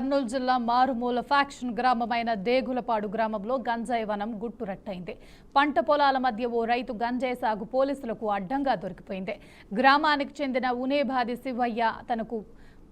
కర్నూలు జిల్లా మారుమూల ఫ్యాక్షన్ గ్రామమైన దేగులపాడు గ్రామంలో గంజాయి వనం గుట్టురట్టయింది. పంట పొలాల మధ్య ఓ రైతు గంజాయి సాగు పోలీసులకు అడ్డంగా దొరికిపోయింది. గ్రామానికి చెందిన ఉనేబాది శివయ్య తనకు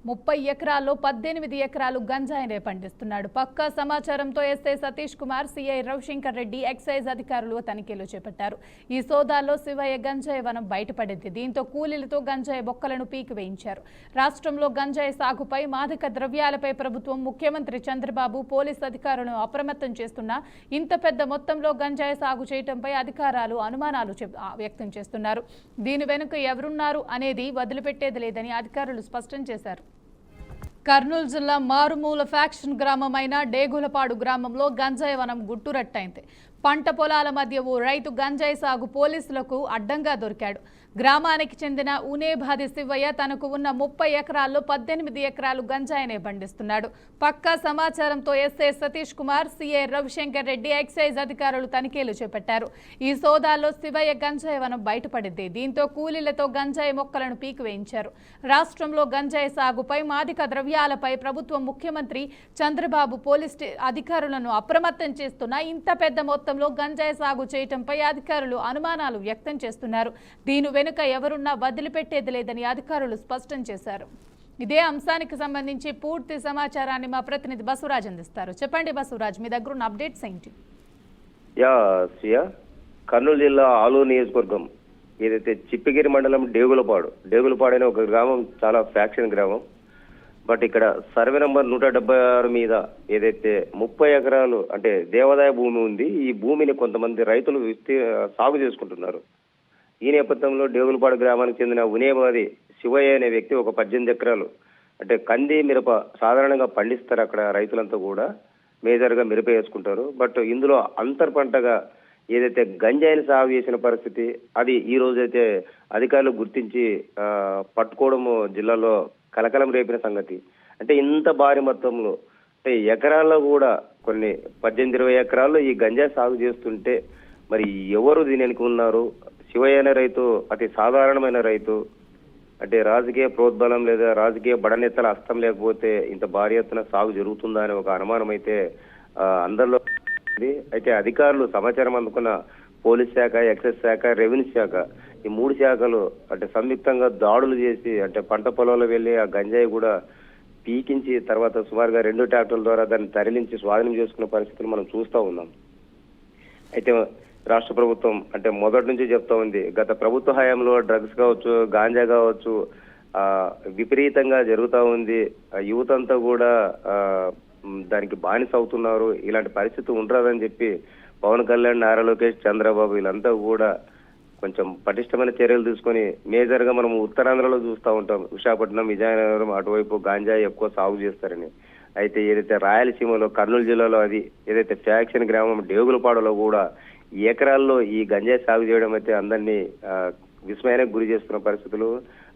30 ఎకరాల్లో 18 ఎకరాలు గంజాయినే పండిస్తున్నాడు. పక్కా సమాచారంతో SI Satish Kumar, CI Ravishankar Reddy, excise అధికారులు తనిఖీలు చేపట్టారు. ఈ సోదాల్లో శివయ్య గంజాయి వనం బయటపడింది. దీంతో కూలీలతో గంజాయి బొక్కలను పీకివేయించారు. రాష్ట్రంలో గంజాయి సాగుపై, మాదక ద్రవ్యాలపై ప్రభుత్వం, ముఖ్యమంత్రి చంద్రబాబు, పోలీసు అధికారులను అప్రమత్తం చేస్తున్నా ఇంత పెద్ద మొత్తంలో గంజాయి సాగు చేయడంపై అధికారులు అనుమానాలు వ్యక్తం చేస్తున్నారు. దీని వెనుక ఎవరున్నారు అనేది వదిలిపెట్టేది లేదని అధికారులు స్పష్టం చేశారు. కర్నూలు జిల్లా మారుమూల ఫ్యాక్షన్ గ్రామమైన డేగులపాడు గ్రామంలో గంజాయి వనం గుట్టురట్టయింది. పంట పొలాల మధ్య ఓ రైతు గంజాయి సాగు పోలీసులకు అడ్డంగా దొరికాడు. గ్రామానికి చెందిన ఉనేబాది శివయ్య తనకు ఉన్న 30 ఎకరాల్లో 18 ఎకరాలు గంజాయినే పండిస్తున్నాడు. పక్కా సమాచారంతో SI Satish Kumar, CI Ravishankar Reddy, excise అధికారులు తనిఖీలు చేపట్టారు. ఈ సోదాల్లో శివయ్య గంజాయి వనం బయటపడింది. దీంతో కూలీలతో గంజాయి మొక్కలను పీకివేయించారు. రాష్ట్రంలో గంజాయి సాగుపై, మాదక ద్రవ్యాలపై ప్రభుత్వం, ముఖ్యమంత్రి చంద్రబాబు, పోలీసు అధికారులను అప్రమత్తం చేస్తున్నా ఇంత పెద్ద మొత్తంలో గంజాయి సాగు చేయడంపై అధికారులు అనుమానాలు వ్యక్తం చేస్తున్నారు. దీని వెనుక ఎవరున్నా వదిలిపెట్టేది లేదని అధికారులు స్పష్టం చేశారు. ఇదే అంశానికి సంబంధించి పూర్తి సమాచారాన్ని మా ప్రతినిధి బసవరాజ్ అందిస్తారు. చెప్పండి బసవరాజ్, మీ దగ్గర ఉన్న అప్డేట్స్ ఏంటి? కర్నూలు జిల్లా ఆలూరు నియోజకవర్గం ఏదైతే చిప్పగిరి మండలం డేగులపాడు అనే ఒక గ్రామం చాలా ఫ్యాక్షన్ గ్రామం. బట్ ఇక్కడ సర్వే నంబర్ 176 మీద ఏదైతే 30 ఎకరాలు అంటే దేవాదాయ భూమి ఉంది. ఈ భూమిని కొంతమంది రైతులు సాగు చేసుకుంటున్నారు. ఈ నేపథ్యంలో డేగులపాడు గ్రామానికి చెందిన ఉనేబాది శివయ్య అనే వ్యక్తి ఒక 18 ఎకరాలు అంటే కంది మిరప సాధారణంగా పండిస్తారు. అక్కడ రైతులంతా కూడా మేజర్ గా మిరప వేసుకుంటారు. బట్ ఇందులో అంతర్ పంటగా ఏదైతే గంజాయిని సాగు చేసిన పరిస్థితి, అది ఈ రోజైతే అధికారులు గుర్తించి పట్టుకోవడము జిల్లాలో కలకలం రేపిన సంగతి. అంటే ఇంత భారీ మొత్తంలో అంటే ఎకరాల్లో కూడా కొన్ని 18-20 ఎకరాల్లో ఈ గంజాయి సాగు చేస్తుంటే మరి ఎవరు దీని వెనుక ఉన్నారు? శివయ్య అనే రైతు అతి సాధారణమైన రైతు. అంటే రాజకీయ ప్రోద్బలం లేదా రాజకీయ బడనెత్తల హస్తం లేకపోతే ఇంత భారీ ఎత్తున సాగు జరుగుతుందా అనే ఒక అనుమానం అయితే అందరిలో ఉంది. అయితే అధికారులు సమాచారం అందుకున్న పోలీస్ శాఖ, ఎక్సైజ్ శాఖ, రెవెన్యూ శాఖ, ఈ 3 శాఖలు అంటే సంయుక్తంగా దాడులు చేసి అంటే పంట పొలంలో వెళ్లి ఆ గంజాయి కూడా పీకించి తర్వాత సుమారుగా 2 ట్రాక్టర్ల ద్వారా దాన్ని తరలించి స్వాధీనం చేసుకున్న పరిస్థితులు మనం చూస్తూ ఉన్నాం. అయితే రాష్ట్ర ప్రభుత్వం అంటే మొదటి నుంచి చెప్తా ఉంది, గత ప్రభుత్వ హయాంలో డ్రగ్స్ కావచ్చు, గాంజా కావచ్చు విపరీతంగా జరుగుతూ ఉంది. యువత అంతా కూడా దానికి బానిస అవుతున్నారు. ఇలాంటి పరిస్థితి ఉండరాదని చెప్పి పవన్ కళ్యాణ్, నారా లోకేష్, చంద్రబాబు వీళ్ళంతా కూడా కొంచెం పటిష్టమైన చర్యలు తీసుకొని మేజర్ గా మనం ఉత్తరాంధ్రలో చూస్తూ ఉంటాం. విశాఖపట్నం, విజయనగరం అటువైపు గాంజాయి ఎక్కువ సాగు చేస్తారని. అయితే ఏదైతే రాయలసీమలో కర్నూలు జిల్లాలో అది ఏదైతే ఫ్యాక్షన్ గ్రామం డేగులపాడులో కూడా ఎకరాల్లో ఈ గంజాయి సాగు చేయడం అయితే అందరినీ విస్మయానికి గురి చేస్తున్న పరిస్థితులు,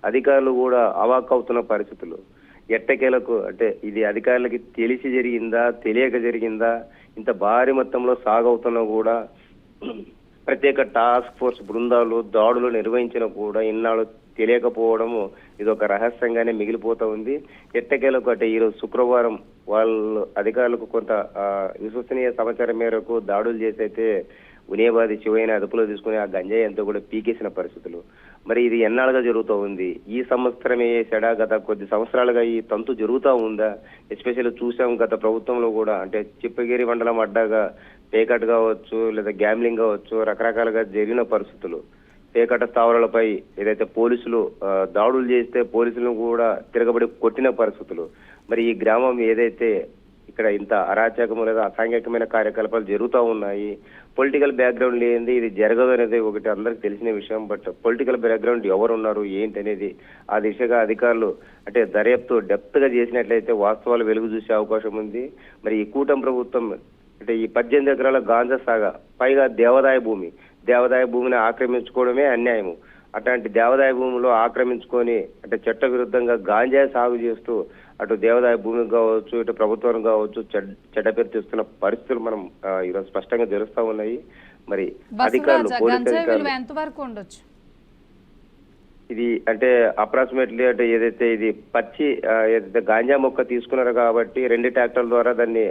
అధికారులు కూడా అవాక్ అవుతున్న పరిస్థితులు. ఎట్టకేలకు అంటే ఇది అధికారులకి తెలిసి జరిగిందా, తెలియక జరిగిందా? ఇంత భారీ మొత్తంలో సాగవుతున్నా కూడా ప్రత్యేక టాస్క్ ఫోర్స్ బృందాలు దాడులు నిర్వహించినా కూడా ఇన్నాళ్ళు తెలియకపోవడము ఇది ఒక రహస్యంగానే మిగిలిపోతా ఉంది. ఎట్టకేలకు అంటే ఈరోజు శుక్రవారం వాళ్ళు అధికారులకు కొంత విశ్వసనీయ సమాచారం మేరకు దాడులు చేసి అయితే ఉనేబాది శివయ్యని అదుపులో తీసుకుని ఆ గంజాయి అంతా కూడా పీకేసిన పరిస్థితులు. మరి ఇది ఎన్నాళ్ళుగా జరుగుతూ ఉంది? ఈ సంవత్సరమే చేశాడా? గత కొద్ది సంవత్సరాలుగా ఈ తంతు జరుగుతూ ఉందా? ఎస్పెషల్లీ చూసాం గత ప్రభుత్వంలో కూడా అంటే చిప్పగిరి మండలం అడ్డాగా పేకట్ కావచ్చు లేదా గ్యామ్లింగ్ కావచ్చు రకరకాలుగా జరిగిన పరిస్థితులు. పేకట స్థావరాలపై ఏదైతే పోలీసులు దాడులు చేస్తే పోలీసులను కూడా తిరగబడి కొట్టిన పరిస్థితులు. మరి ఈ గ్రామం ఏదైతే ఇక్కడ ఇంత అరాచకము లేదా అసాంఘికమైన కార్యకలాపాలు జరుగుతూ ఉన్నాయి, పొలిటికల్ బ్యాక్గ్రౌండ్ లేనిది ఇది జరగదు అనేది ఒకటి అందరికి తెలిసిన విషయం. బట్ పొలిటికల్ బ్యాక్గ్రౌండ్ ఎవరు ఉన్నారు ఏంటి అనేది ఆ దిశగా అధికారులు అంటే దర్యాప్తు డెప్త్ గా చేసినట్లయితే వాస్తవాలు వెలుగు చూసే అవకాశం ఉంది. మరి ఈ కూటమి ప్రభుత్వం అంటే ఈ 18 ఎకరాల గాంజా సాగా పైగా దేవాదాయ భూమిని ఆక్రమించుకోవడమే అన్యాయము. అట్లాంటి దేవాదాయ భూమిలో ఆక్రమించుకొని అంటే చట్ట విరుద్ధంగా గాంజాయి సాగు చేస్తూ అటు దేవాదాయ భూమికి కావచ్చు, ఇటు ప్రభుత్వానికి కావచ్చు చెడ్డ పేరు తెస్తున్న పరిస్థితులు మనం ఈరోజు స్పష్టంగా తెలుస్తా ఉన్నాయి. మరి అధికారులు, పోలీసు అధికారులు ఎంతవరకు ఉండొచ్చు? ఇది అంటే అప్రాక్సిమేట్లీ అంటే ఏదైతే ఇది పచ్చి ఏదైతే గాంజా మొక్క తీసుకున్నారో కాబట్టి 2 ట్రాక్టర్ల ద్వారా దాన్ని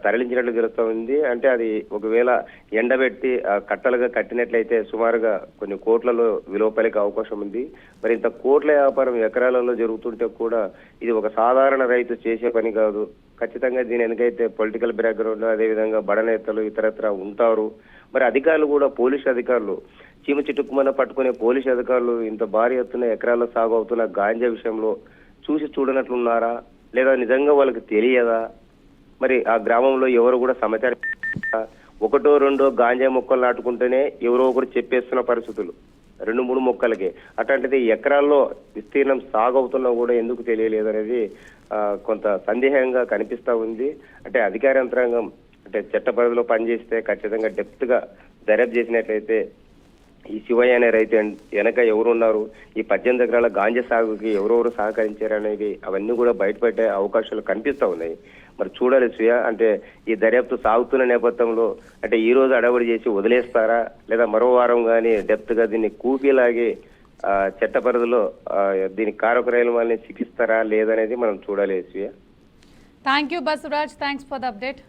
తరలించినట్లు తెలుస్తుంది. అంటే అది ఒకవేళ ఎండబెట్టి కట్టలుగా కట్టినట్లయితే సుమారుగా కొన్ని కోట్లలో విలువ పలికే అవకాశం ఉంది. మరి ఇంత కోట్ల వ్యాపారం ఎకరాలలో జరుగుతుంటే కూడా ఇది ఒక సాధారణ రైతు చేసే పని కాదు. ఖచ్చితంగా దీని వెనకైతే పొలిటికల్ బ్యాక్గ్రౌండ్, అదేవిధంగా బడనేతలు ఇతరత్ర ఉంటారు. మరి అధికారులు కూడా, పోలీసు అధికారులు, చీమ చిట్టుకుమన్న పట్టుకునే పోలీసు అధికారులు ఇంత భారీ ఎత్తున ఎకరాల్లో సాగు అవుతున్న గాంజా విషయంలో చూసి చూడనట్లున్నారా, లేదా నిజంగా వాళ్ళకి తెలియదా? మరి ఆ గ్రామంలో ఎవరు కూడా సమాచారం, 1-2 గాంజా మొక్కలు నాటుకుంటేనే ఎవరో ఒకరు చెప్పేస్తున్న పరిస్థితులు, 2-3 మొక్కలకి. అట్లాంటిది ఎకరాల్లో విస్తీర్ణం సాగవుతున్నా కూడా ఎందుకు తెలియలేదు అనేది కొంత సందేహంగా కనిపిస్తా ఉంది. అంటే అధికార యంత్రాంగం అంటే చట్ట పరిధిలో పనిచేస్తే ఖచ్చితంగా డెప్త్ గా దర్యాప్తు చేసినట్లయితే ఈ శివయ్య అనే రైతు వెనక ఎవరున్నారు, ఈ 18 ఎకరాల గాంజా సాగుకి ఎవరెవరు సహకరించారు అనేవి అవన్నీ కూడా బయటపడే అవకాశాలు కనిపిస్తా ఉన్నాయి. మరి చూడాలి శ్రేయ, అంటే ఈ దర్యాప్తు సాగుతున్న నేపథ్యంలో అంటే ఈ రోజు అడవుడు చేసి వదిలేస్తారా, లేదా మరో వారం కానీ డెప్త్ గా దీన్ని కూపిలాగి చట్ట పరిధిలో దీని కారకురైన వాళ్ళని శిక్షిస్తారా లేదనేది మనం చూడాలి Shreya. Thank you Basavaraj, thanks for the update.